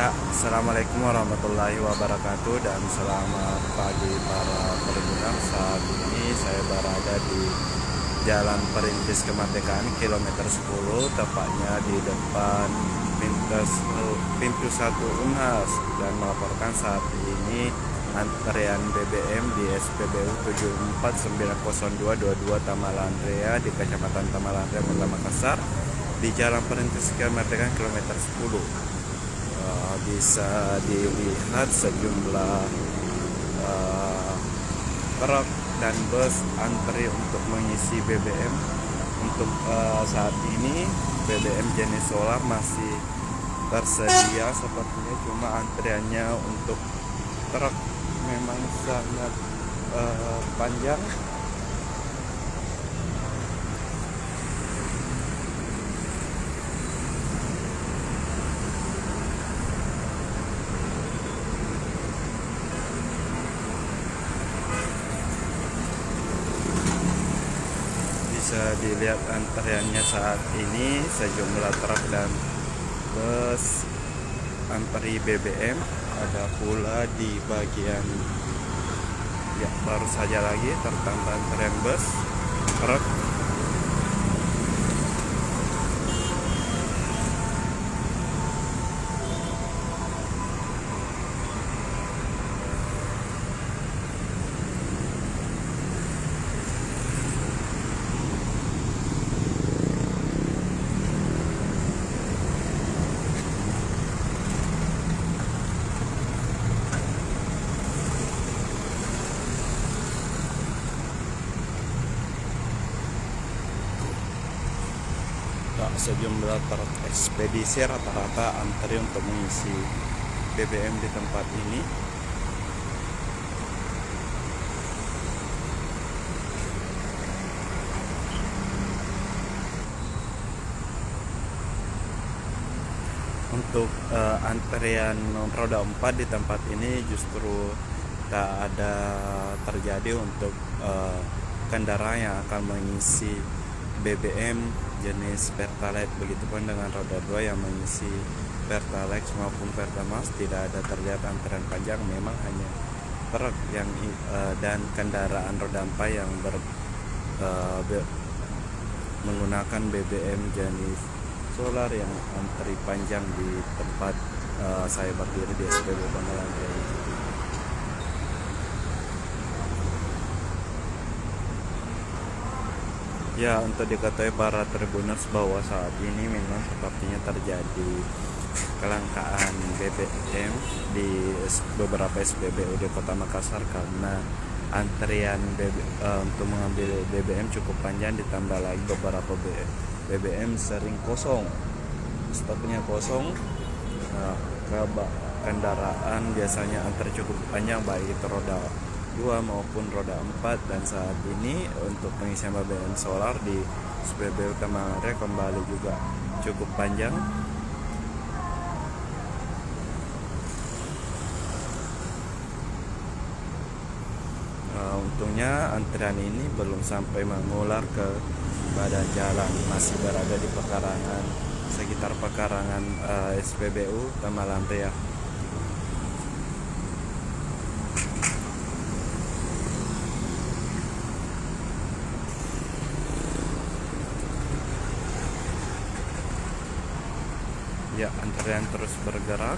Ya, assalamualaikum warahmatullahi wabarakatuh dan selamat pagi para pendengar. Saat ini saya berada di Jalan Perintis Kemerdekaan kilometer 10, tepatnya di depan pintu 1 Unhas, dan melaporkan saat ini antrean BBM di SPBU 749022 Tamalantrea di Kecamatan Tamalantrea, Kota Makassar, di Jalan Perintis Kemerdekaan kilometer 10. Bisa dilihat sejumlah truk dan bus antri untuk mengisi BBM. Untuk saat ini BBM jenis solar masih tersedia sepertinya, cuma antriannya untuk truk memang sangat panjang. Bisa dilihat antreannya saat ini, sejumlah truk dan bus antri BBM. Ada pula di bagian baru saja lagi tertambah antrean bus, truk. Sejumlah truk ekspedisi rata-rata antri untuk mengisi BBM di tempat ini. Untuk antrian roda 4 di tempat ini justru tak ada terjadi untuk kendaraan yang akan mengisi BBM jenis Pertalite. Begitupun dengan roda 2 yang mengisi Pertalite maupun Pertamax, tidak ada terlihat antrian panjang. Memang hanya truk yang dan kendaraan roda 4 yang menggunakan BBM jenis solar yang antri panjang di tempat saya berdiri di SPBU Tamalantrea ini. Ya, untuk diketahui para tribuners bahwa saat ini memang sepertinya terjadi kelangkaan BBM di beberapa SPBU di Kota Makassar karena antrian untuk mengambil BBM cukup panjang, ditambah lagi beberapa BBM sering kosong, stoknya kosong. Kendaraan biasanya antri cukup panjang, baik itu roda 2 maupun roda 4, dan saat ini untuk pengisian BBM solar di SPBU Tamalantrea kembali juga cukup panjang. Untungnya antrian ini belum sampai mengular ke badan jalan, masih berada di sekitar pekarangan SPBU Tamalantrea. Ya, antrean terus bergerak.